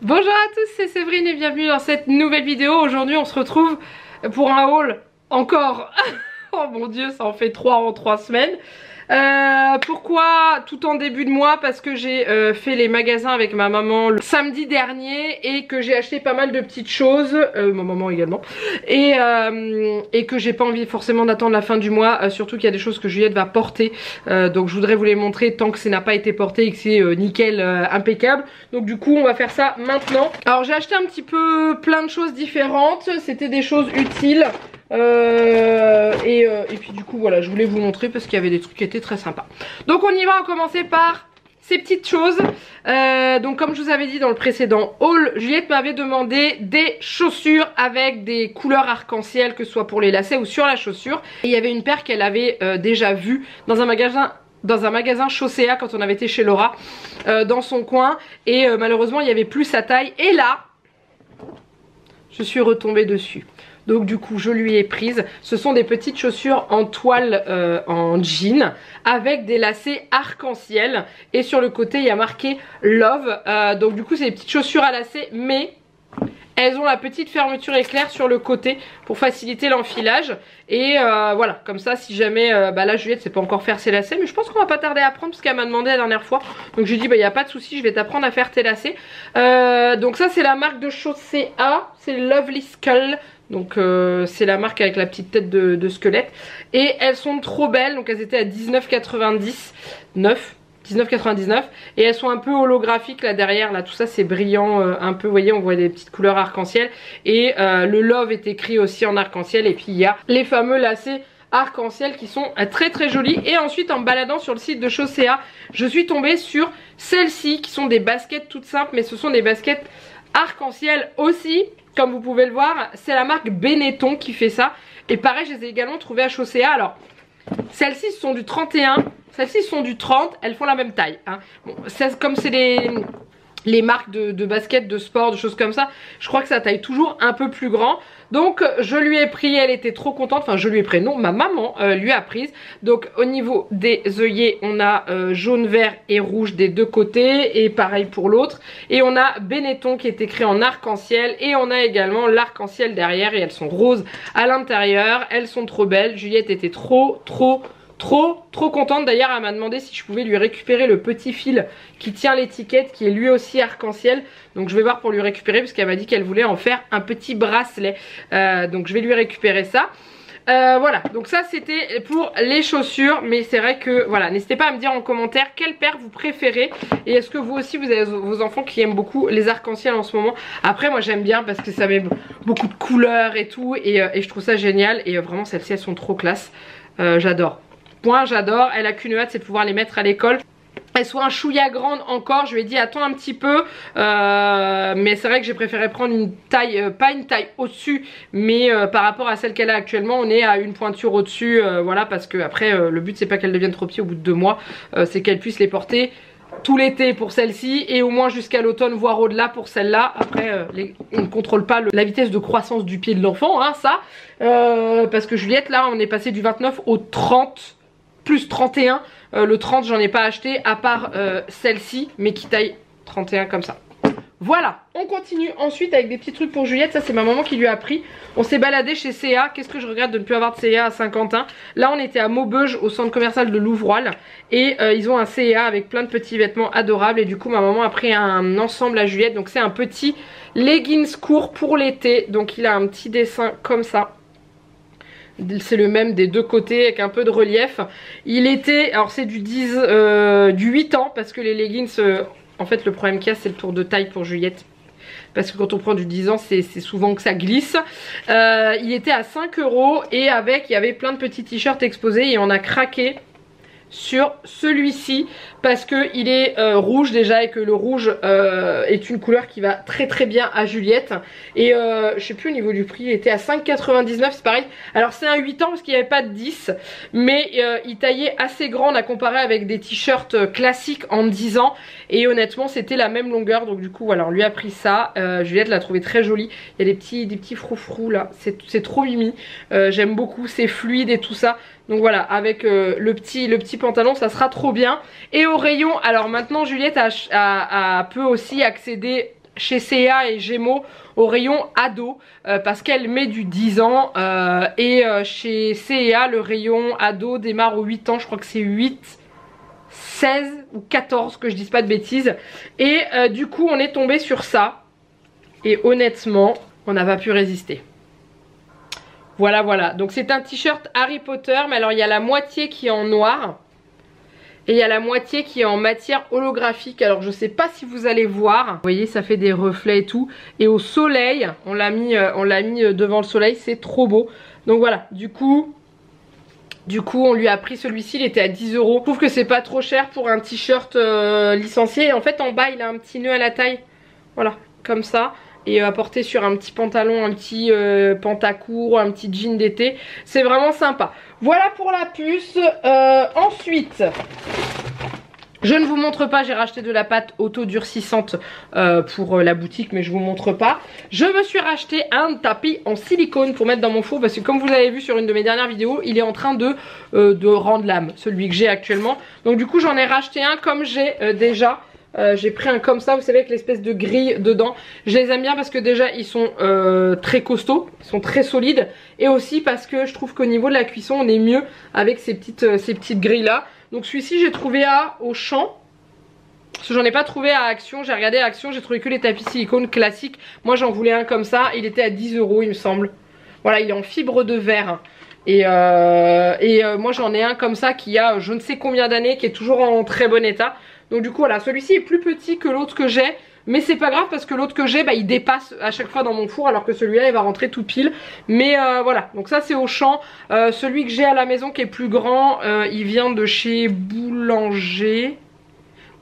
Bonjour à tous, c'est Séverine et bienvenue dans cette nouvelle vidéo. Aujourd'hui on se retrouve pour un haul encore. Oh mon dieu, ça en fait 3 en 3 semaines. Pourquoi tout en début de mois? Parce que j'ai fait les magasins avec ma maman le samedi dernier et que j'ai acheté pas mal de petites choses, ma maman également, et que j'ai pas envie forcément d'attendre la fin du mois, surtout qu'il y a des choses que Juliette va porter, donc je voudrais vous les montrer tant que ça n'a pas été porté et que c'est nickel, impeccable. Donc du coup on va faire ça maintenant. Alors j'ai acheté un petit peu plein de choses différentes, c'était des choses utiles. Et puis du coup voilà, je voulais vous montrer parce qu'il y avait des trucs qui étaient très sympas. Donc on y va, on va commencer par ces petites choses. Donc comme je vous avais dit dans le précédent haul, Juliette m'avait demandé des chaussures avec des couleurs arc-en-ciel, que ce soit pour les lacets ou sur la chaussure. Et il y avait une paire qu'elle avait déjà vue dans un magasin Chaussea quand on avait été chez Laura, dans son coin, et malheureusement il n'y avait plus sa taille, et là je suis retombée dessus. Donc du coup je lui ai prise. Ce sont des petites chaussures en toile, en jean, avec des lacets arc-en-ciel. Et sur le côté il y a marqué Love. Donc du coup c'est des petites chaussures à lacets, mais elles ont la petite fermeture éclair sur le côté pour faciliter l'enfilage. Et voilà, comme ça si jamais, là Juliette sait pas encore faire ses lacets, mais je pense qu'on va pas tarder à apprendre parce qu'elle m'a demandé la dernière fois. Donc je lui ai dit il n'y a pas de souci, je vais t'apprendre à faire tes lacets. Donc ça c'est la marque de Chaussea, c'est Lovely Skull. Donc c'est la marque avec la petite tête de squelette. Et elles sont trop belles, donc elles étaient à 19,99 et elles sont un peu holographiques là derrière, là tout ça c'est brillant, un peu, vous voyez, on voit des petites couleurs arc-en-ciel. Et le Love est écrit aussi en arc-en-ciel. Et puis il y a les fameux lacets arc-en-ciel qui sont très très jolis. Et ensuite en me baladant sur le site de Chaussea, je suis tombée sur celles-ci qui sont des baskets toutes simples, mais ce sont des baskets arc-en-ciel aussi. Comme vous pouvez le voir, c'est la marque Benetton qui fait ça. Et pareil, je les ai également trouvées à Chaussea. Alors, celles-ci sont du 31, celles-ci sont du 30, elles font la même taille, hein. Bon, comme c'est les marques de basket, de sport, de choses comme ça, je crois que ça taille toujours un peu plus grand. Donc je lui ai pris, elle était trop contente, enfin je lui ai pris, non, ma maman lui a prise. Donc au niveau des œillets, on a jaune, vert et rouge des deux côtés, et pareil pour l'autre. Et on a Benetton qui est écrit en arc-en-ciel, et on a également l'arc-en-ciel derrière, et elles sont roses à l'intérieur. Elles sont trop belles. Juliette était trop contente. D'ailleurs elle m'a demandé si je pouvais lui récupérer le petit fil qui tient l'étiquette, qui est lui aussi arc-en-ciel. Donc je vais voir pour lui récupérer, parce qu'elle m'a dit qu'elle voulait en faire un petit bracelet, donc je vais lui récupérer ça. Voilà, donc ça c'était pour les chaussures. Mais c'est vrai que voilà, n'hésitez pas à me dire en commentaire quelle paire vous préférez, et est-ce que vous aussi vous avez vos enfants qui aiment beaucoup les arc-en-ciel en ce moment. Après moi j'aime bien parce que ça met beaucoup de couleurs et tout, et je trouve ça génial. Et vraiment celles-ci elles sont trop classe, j'adore. J'adore. Elle a qu'une hâte, c'est de pouvoir les mettre à l'école. Elles sont un chouïa grande encore, je lui ai dit attends un petit peu, mais c'est vrai que j'ai préféré prendre une taille, pas une taille au-dessus, mais par rapport à celle qu'elle a actuellement, on est à une pointure au-dessus, voilà, parce que après le but c'est pas qu'elle devienne trop petite au bout de 2 mois, c'est qu'elle puisse les porter tout l'été pour celle-ci, et au moins jusqu'à l'automne, voire au-delà pour celle-là. Après on ne contrôle pas la vitesse de croissance du pied de l'enfant, hein, ça, parce que Juliette là on est passé du 29 au 30 plus 31, le 30 j'en ai pas acheté à part celle-ci, mais qui taille 31 comme ça. Voilà, on continue ensuite avec des petits trucs pour Juliette. Ça c'est ma maman qui lui a pris. On s'est baladé chez CA. Qu'est-ce que je regrette de ne plus avoir de CA à Saint-Quentin. Là on était à Maubeuge au centre commercial de Louvroil, et ils ont un CA avec plein de petits vêtements adorables. Et du coup ma maman a pris un ensemble à Juliette. Donc c'est un petit leggings court pour l'été. Donc il a un petit dessin comme ça. C'est le même des deux côtés avec un peu de relief. Il était, alors c'est du 8 ans, parce que les leggings, en fait le problème qu'il y a c'est le tour de taille pour Juliette. Parce que quand on prend du 10 ans c'est souvent que ça glisse. Il était à 5 €, et avec il y avait plein de petits t-shirts exposés, et on a craqué sur celui-ci parce que il est rouge déjà, et que le rouge est une couleur qui va très bien à Juliette. Et je sais plus au niveau du prix, il était à 5,99, c'est pareil. Alors c'est un 8 ans parce qu'il n'y avait pas de 10, mais il taillait assez grand, on a comparé avec des t-shirts classiques en 10 ans, et honnêtement c'était la même longueur. Donc du coup voilà, on lui a pris ça. Juliette l'a trouvé très joli, il y a des petits froufrous là, c'est trop mimi. J'aime beaucoup, c'est fluide et tout ça. Donc voilà, avec le petit pantalon ça sera trop bien. Et au rayon, alors maintenant Juliette peut aussi accéder chez C&A et Gémeaux au rayon ado parce qu'elle met du 10 ans chez C&A le rayon ado démarre aux 8 ans, je crois que c'est 8, 16 ou 14 que je dise pas de bêtises. Et du coup on est tombé sur ça et honnêtement on n'a pas pu résister. Voilà voilà, donc c'est un t-shirt Harry Potter, mais alors il y a la moitié qui est en noir et il y a la moitié qui est en matière holographique. Alors je sais pas si vous allez voir, vous voyez ça fait des reflets et tout, et au soleil on l'a mis devant le soleil, c'est trop beau. Donc voilà, du coup on lui a pris celui-ci, il était à 10 €. Je trouve que c'est pas trop cher pour un t-shirt licencié. Et en fait en bas il a un petit nœud à la taille, voilà, comme ça. Et à porter sur un petit pantalon, un petit pantacourt, un petit jean d'été. C'est vraiment sympa. Voilà pour la puce. Ensuite, je ne vous montre pas, j'ai racheté de la pâte auto-durcissante pour la boutique, mais je vous montre pas. Je me suis racheté un tapis en silicone pour mettre dans mon four, parce que comme vous l'avez vu sur une de mes dernières vidéos, il est en train de rendre l'âme, celui que j'ai actuellement. Donc du coup j'en ai racheté un comme j'ai déjà. J'ai pris un comme ça, vous savez, avec l'espèce de grille dedans. Je les aime bien parce que déjà ils sont très costauds, ils sont très solides. Et aussi parce que je trouve qu'au niveau de la cuisson on est mieux avec ces petites grilles là. Donc celui-ci j'ai trouvé à Auchan. Parce que j'en ai pas trouvé à Action, j'ai regardé à Action, j'ai trouvé que les tapis silicone classiques. Moi j'en voulais un comme ça, il était à 10 € il me semble. Voilà, il est en fibre de verre. Et moi j'en ai un comme ça qui a je ne sais combien d'années, qui est toujours en très bon état. Donc du coup voilà, celui-ci est plus petit que l'autre que j'ai. Mais c'est pas grave parce que l'autre que j'ai, bah, il dépasse à chaque fois dans mon four. Alors que celui-là il va rentrer tout pile. Mais voilà, donc ça c'est Auchan. Celui que j'ai à la maison qui est plus grand, il vient de chez Boulanger.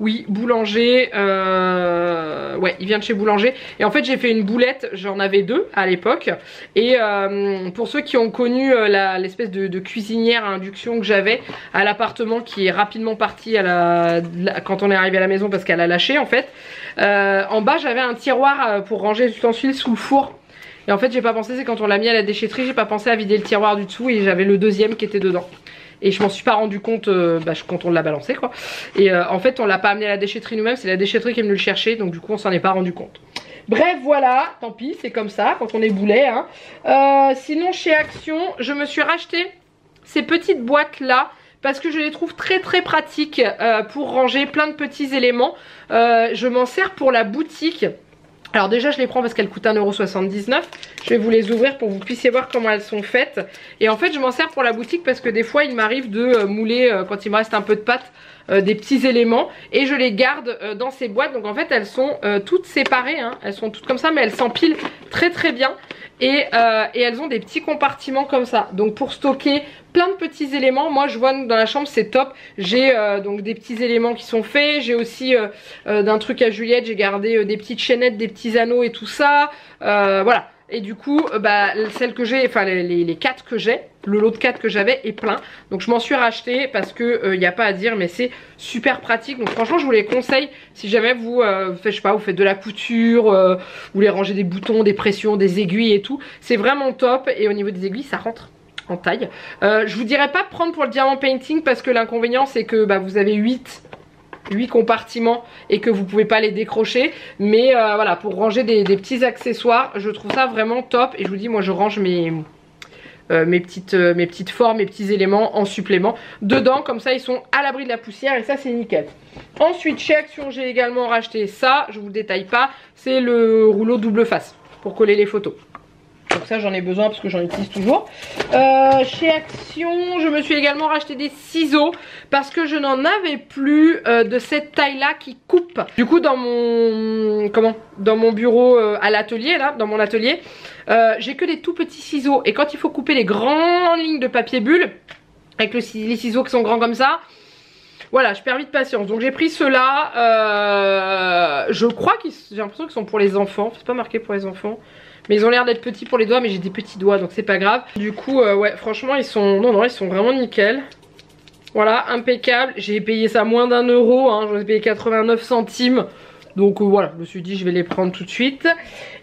Oui, Boulanger, ouais, il vient de chez Boulanger. Et en fait j'ai fait une boulette, j'en avais deux à l'époque. Et pour ceux qui ont connu l'espèce de cuisinière à induction que j'avais à l'appartement, qui est rapidement partie quand on est arrivé à la maison parce qu'elle a lâché en fait. En bas j'avais un tiroir pour ranger les ustensiles sous le four. Et en fait j'ai pas pensé, c'est quand on l'a mis à la déchetterie, j'ai pas pensé à vider le tiroir du dessous. Et j'avais le deuxième qui était dedans. Et je m'en suis pas rendu compte quand on l'a balancé quoi. Et en fait on l'a pas amené à la déchetterie nous-mêmes, c'est la déchetterie qui est venue le chercher. Donc du coup on s'en est pas rendu compte. Bref voilà, tant pis, c'est comme ça quand on est boulet hein. Sinon chez Action je me suis racheté ces petites boîtes là, parce que je les trouve très très pratiques pour ranger plein de petits éléments. Je m'en sers pour la boutique. Alors déjà je les prends parce qu'elles coûtent 1,79 €. Je vais vous les ouvrir pour que vous puissiez voir comment elles sont faites. Et en fait je m'en sers pour la boutique parce que des fois il m'arrive de mouler quand il me reste un peu de pâte des petits éléments. Et je les garde dans ces boîtes. Donc en fait elles sont toutes séparées hein. Elles sont toutes comme ça mais elles s'empilent très très bien. Et elles ont des petits compartiments comme ça. Donc pour stocker plein de petits éléments, moi je vois dans la chambre c'est top. J'ai donc des petits éléments qui sont faits. J'ai aussi d'un truc à Juliette, j'ai gardé des petites chaînettes, des petits anneaux et tout ça. Voilà. Et du coup, celle que j'ai, enfin les 4 que j'ai, le lot de 4 que j'avais est plein. Donc je m'en suis racheté parce que y a pas à dire, mais c'est super pratique. Donc franchement je vous les conseille si jamais vous je sais pas, vous faites de la couture, vous voulez ranger des boutons, des pressions, des aiguilles et tout. C'est vraiment top. Et au niveau des aiguilles ça rentre en taille. Je vous dirais pas de prendre pour le diamant painting parce que l'inconvénient c'est que vous avez 8 compartiments et que vous pouvez pas les décrocher. Mais voilà, pour ranger des petits accessoires, je trouve ça vraiment top. Et je vous dis, moi je range mes petites formes, mes petits éléments en supplément dedans, comme ça ils sont à l'abri de la poussière et ça c'est nickel. Ensuite chez Action j'ai également racheté ça, je vous le détaille pas, c'est le rouleau double face pour coller les photos. Donc ça j'en ai besoin parce que j'en utilise toujours. Chez Action je me suis également racheté des ciseaux parce que je n'en avais plus de cette taille là qui coupe. Du coup dans mon bureau à l'atelier là, dans mon atelier, j'ai que des tout petits ciseaux. Et quand il faut couper les grandes lignes de papier bulle avec les ciseaux qui sont grands comme ça, voilà, je perds vite patience. Donc j'ai pris ceux-là. Je crois j'ai l'impression qu'ils sont pour les enfants. C'est pas marqué pour les enfants. Mais ils ont l'air d'être petits pour les doigts, mais j'ai des petits doigts donc c'est pas grave. Du coup ouais franchement ils sont ils sont vraiment nickel. Voilà, impeccable. J'ai payé ça moins d'1 €, hein. J'en ai payé 89 centimes. Donc voilà, je me suis dit je vais les prendre tout de suite.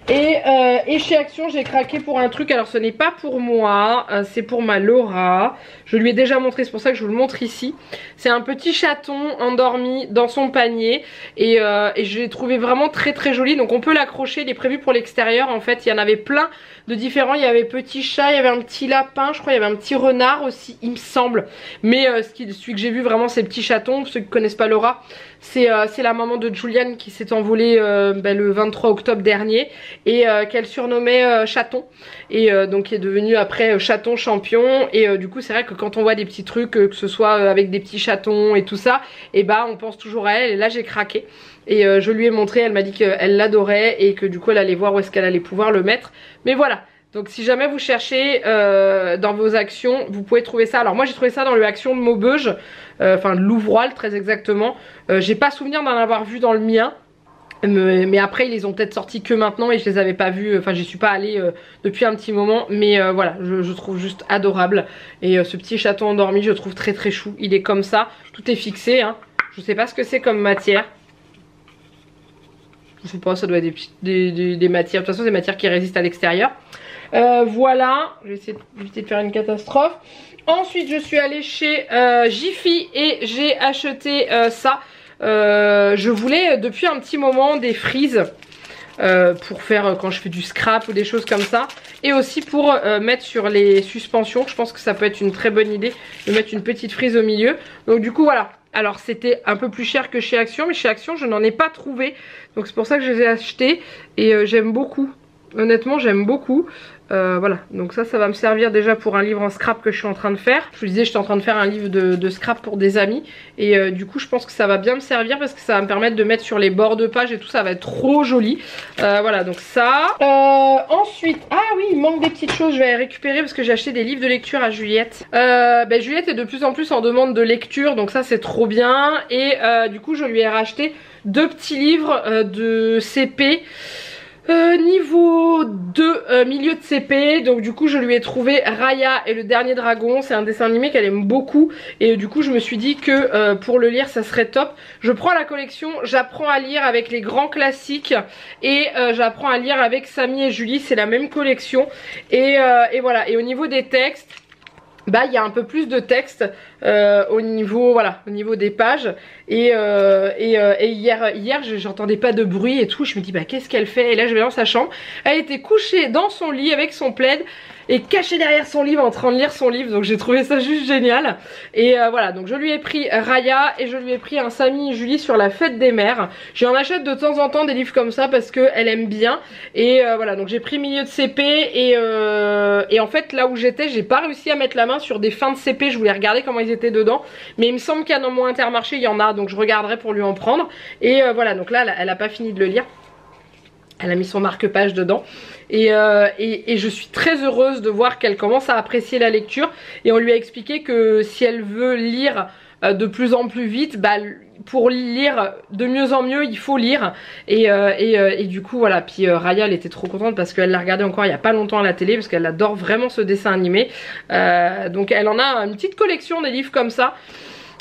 Et chez Action j'ai craqué pour un truc, alors ce n'est pas pour moi, c'est pour ma Laura. Je lui ai déjà montré, c'est pour ça que je vous le montre ici. C'est un petit chaton endormi dans son panier et je l'ai trouvé vraiment très très joli. Donc on peut l'accrocher, il est prévu pour l'extérieur. En fait il y en avait plein de différents, il y avait petit chat, il y avait un petit lapin, je crois il y avait un petit renard aussi il me semble. Mais celui que j'ai vu vraiment c'est petit chaton. Pour ceux qui ne connaissent pas Laura, c'est la maman de Julian qui s'est envolée le 23 octobre dernier et qu'elle surnommait Chaton et donc qui est devenu après Chaton champion. Et du coup c'est vrai que quand on voit des petits trucs que ce soit avec des petits chatons et tout ça, et bah on pense toujours à elle. Et là j'ai craqué et je lui ai montré, elle m'a dit qu'elle l'adorait et que du coup elle allait voir où est-ce qu'elle allait pouvoir le mettre. Mais voilà, donc si jamais vous cherchez dans vos actions, vous pouvez trouver ça. Alors moi j'ai trouvé ça dans le Action de Maubeuge, enfin de Louvroil très exactement. J'ai pas souvenir d'en avoir vu dans le mien. Mais après ils les ont peut-être sortis que maintenant et je les avais pas vus, enfin j'y suis pas allée depuis un petit moment. Mais voilà, je trouve juste adorable. Et ce petit chaton endormi je trouve très très chou. Il est comme ça, tout est fixé hein. Je sais pas ce que c'est comme matière. Je sais pas, ça doit être des matières. De toute façon des matières qui résistent à l'extérieur. Voilà, je vais essayer d'éviter de faire une catastrophe. Ensuite je suis allée chez Jiffy et j'ai acheté ça. Je voulais depuis un petit moment des frises pour faire quand je fais du scrap ou des choses comme ça. Et aussi pour mettre sur les suspensions. Je pense que ça peut être une très bonne idée de mettre une petite frise au milieu. Donc du coup voilà. Alors c'était un peu plus cher que chez Action, mais chez Action je n'en ai pas trouvé. Donc c'est pour ça que je les ai achetés. Et j'aime beaucoup. Honnêtement j'aime beaucoup. Voilà, donc ça va me servir déjà pour un livre en scrap que je suis en train de faire. Je vous disais, j'étais en train de faire un livre de scrap pour des amis. Et du coup, je pense que ça va bien me servir parce que ça va me permettre de mettre sur les bords de page et tout, ça va être trop joli. Voilà, donc ça. Ensuite, ah oui, il manque des petites choses, je vais les récupérer parce que j'ai acheté des livres de lecture à Juliette. Juliette est de plus en plus en demande de lecture, donc ça c'est trop bien. Et du coup, je lui ai racheté 2 petits livres de CP. Niveau 2, milieu de CP. Donc du coup je lui ai trouvé Raya et le dernier dragon. C'est un dessin animé qu'elle aime beaucoup. Et du coup je me suis dit que pour le lire ça serait top. Je prends la collection, j'apprends à lire avec les grands classiques. Et j'apprends à lire avec Samy et Julie. C'est la même collection. Et voilà, et au niveau des textes, bah il y a un peu plus de texte au niveau des pages. Et hier j'entendais pas de bruit et tout. Je me dis bah qu'est-ce qu'elle fait? Et là je vais dans sa chambre. Elle était couchée dans son lit avec son plaid et cachée derrière son livre en train de lire son livre. Donc j'ai trouvé ça juste génial. Et voilà, donc je lui ai pris Raya et je lui ai pris un Samy et Julie sur la fête des mères. J'en achète de temps en temps des livres comme ça parce qu'elle aime bien. Et voilà, donc j'ai pris milieu de CP. Et en fait là où j'étais, j'ai pas réussi à mettre la main sur des fins de CP. Je voulais regarder comment ils étaient dedans. Mais il me semble qu'à mon Intermarché il y en a. Donc je regarderai pour lui en prendre. Et voilà, donc là elle a pas fini de le lire. Elle a mis son marque-page dedans. Et je suis très heureuse de voir qu'elle commence à apprécier la lecture. Et on lui a expliqué que si elle veut lire de plus en plus vite, bah, pour lire de mieux en mieux, il faut lire. Et du coup, voilà. Puis Raya, elle était trop contente parce qu'elle l'a regardé encore il n'y a pas longtemps à la télé. Parce qu'elle adore vraiment ce dessin animé. Donc elle en a une petite collection des livres comme ça.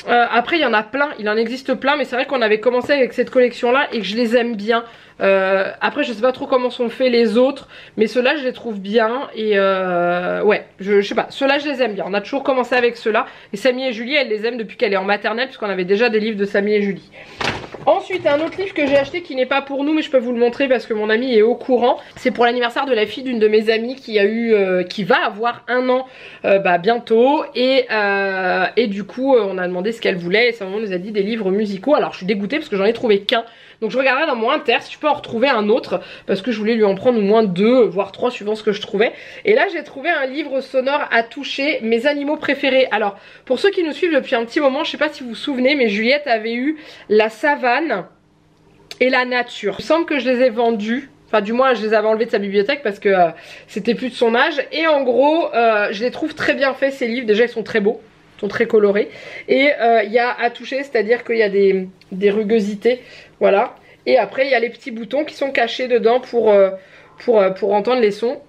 Après il y en a plein, il en existe plein, mais c'est vrai qu'on avait commencé avec cette collection là et que je les aime bien. Après je sais pas trop comment sont faits les autres, mais ceux-là je les trouve bien. Et ouais, je sais pas, ceux-là je les aime bien. On a toujours commencé avec ceux-là. Et Samy et Julie, elle les aime depuis qu'elle est en maternelle, puisqu'on avait déjà des livres de Samy et Julie. Ensuite un autre livre que j'ai acheté qui n'est pas pour nous, mais je peux vous le montrer parce que mon ami est au courant. C'est pour l'anniversaire de la fille d'une de mes amies qui va avoir 1 an bientôt. Et du coup on a demandé ce qu'elle voulait et sa maman nous a dit des livres musicaux. Alors je suis dégoûtée parce que j'en ai trouvé qu'un. Donc je regarderai dans mon inter si je peux en retrouver un autre, parce que je voulais lui en prendre au moins 2 voire 3 suivant ce que je trouvais. Et là j'ai trouvé un livre sonore à toucher, mes animaux préférés. Alors pour ceux qui nous suivent depuis un petit moment, je sais pas si vous vous souvenez, mais Juliette avait eu la savane et la nature. Il me semble que je les ai vendus. Enfin du moins je les avais enlevés de sa bibliothèque parce que c'était plus de son âge. Et en gros je les trouve très bien faits ces livres. Déjà ils sont très beaux, ils sont très colorés. Et il y a à toucher, c'est à dire qu'il y a des rugosités. Voilà. Et après il y a les petits boutons qui sont cachés dedans pour entendre les sons.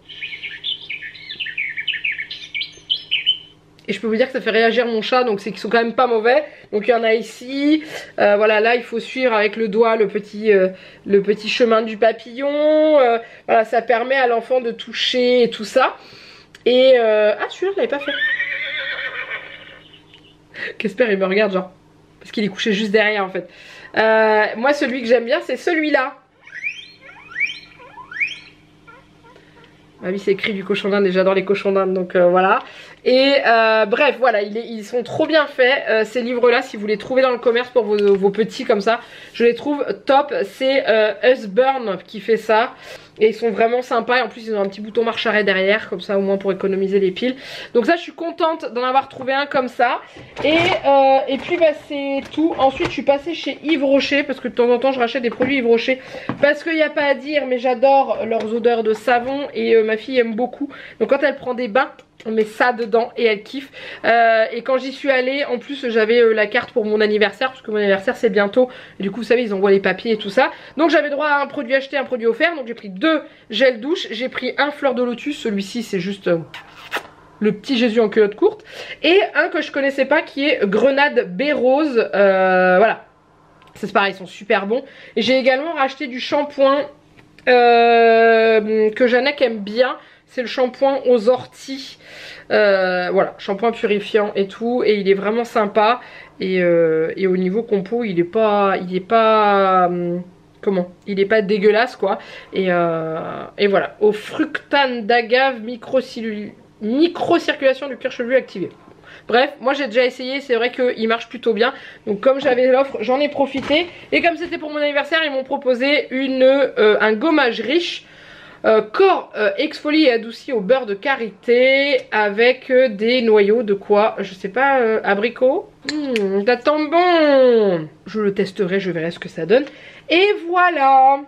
Et je peux vous dire que ça fait réagir mon chat, donc c'est qu'ils sont quand même pas mauvais. Donc il y en a ici, voilà, là il faut suivre avec le doigt le petit chemin du papillon. Voilà, ça permet à l'enfant de toucher et tout ça. Et ah, celui-là je l'avais pas fait. Qu'espère il me regarde genre, parce qu'il est couché juste derrière en fait. Moi celui que j'aime bien c'est celui-là. Ah oui, c'est écrit du cochon d'Inde et j'adore les cochons d'Inde, donc voilà. Et bref, voilà, ils sont trop bien faits, ces livres-là, si vous les trouvez dans le commerce pour vos petits comme ça, je les trouve top. C'est Usburn qui fait ça. Et ils sont vraiment sympas, et en plus ils ont un petit bouton marche arrêt derrière, comme ça au moins pour économiser les piles. Donc ça je suis contente d'en avoir trouvé un comme ça. Et puis bah c'est tout. Ensuite je suis passée chez Yves Rocher, parce que de temps en temps je rachète des produits Yves Rocher, parce qu'il n'y a pas à dire, mais j'adore leurs odeurs de savon, et ma fille aime beaucoup. Donc quand elle prend des bains, on met ça dedans et elle kiffe. Et quand j'y suis allée, en plus j'avais la carte pour mon anniversaire, parce que mon anniversaire c'est bientôt. Et du coup vous savez ils envoient les papiers et tout ça. Donc j'avais droit à un produit acheté, un produit offert. Donc j'ai pris 2 gels douche, j'ai pris un fleur de lotus. Celui-ci c'est juste le petit Jésus en culotte courte. Et un que je connaissais pas qui est grenade baie rose. Voilà, c'est pareil, ils sont super bons. Et j'ai également racheté du shampoing que Jeannette aime bien. C'est le shampoing aux orties. Voilà, shampoing purifiant et tout. Et il est vraiment sympa. Et au niveau compo, il est pas comment? Il est pas dégueulasse quoi. Et voilà. Au fructane d'agave, microcirculation du cuir chevelu activé. Bref, moi j'ai déjà essayé, c'est vrai qu'il marche plutôt bien. Donc comme j'avais l'offre, j'en ai profité. Et comme c'était pour mon anniversaire, ils m'ont proposé un gommage riche. Corps exfolie et adouci au beurre de karité avec des noyaux de quoi, je sais pas, abricot. Ça tombe bon. Je le testerai, je verrai ce que ça donne. Et voilà.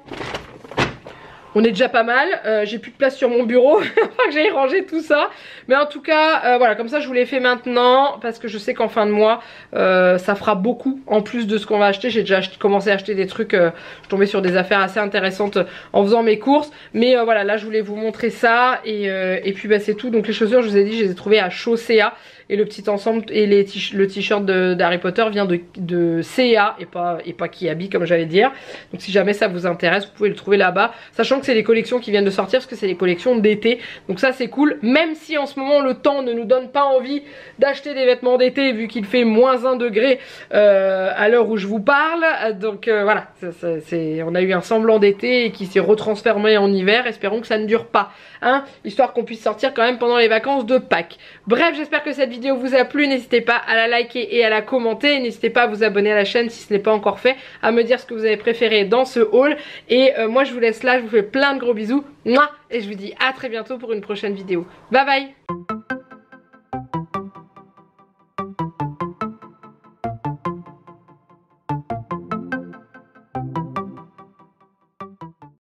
On est déjà pas mal, j'ai plus de place sur mon bureau, il faut que j'aille ranger tout ça. Mais en tout cas, voilà, comme ça je vous l'ai fait maintenant, parce que je sais qu'en fin de mois, ça fera beaucoup en plus de ce qu'on va acheter. J'ai déjà commencé à acheter des trucs, je suis tombée sur des affaires assez intéressantes en faisant mes courses. Mais voilà, là je voulais vous montrer ça, et puis bah, c'est tout. Donc les chaussures, je vous ai dit, je les ai trouvées à Chaussea. Et le petit ensemble et le t-shirt d'Harry Potter vient de CA et pas Kiabi comme j'allais dire. Donc si jamais ça vous intéresse, vous pouvez le trouver là-bas. Sachant que c'est les collections qui viennent de sortir, parce que c'est les collections d'été. Donc ça c'est cool. Même si en ce moment le temps ne nous donne pas envie d'acheter des vêtements d'été, vu qu'il fait moins 1 degré à l'heure où je vous parle. Donc voilà, on a eu un semblant d'été qui s'est retransformé en hiver. Espérons que ça ne dure pas, hein, histoire qu'on puisse sortir quand même pendant les vacances de Pâques. Bref, j'espère que cette vidéo vous a plu. N'hésitez pas à la liker et à la commenter. N'hésitez pas à vous abonner à la chaîne si ce n'est pas encore fait, à me dire ce que vous avez préféré dans ce haul. Et moi je vous laisse là, je vous fais plein de gros bisous. Mouah, et je vous dis à très bientôt pour une prochaine vidéo. Bye bye.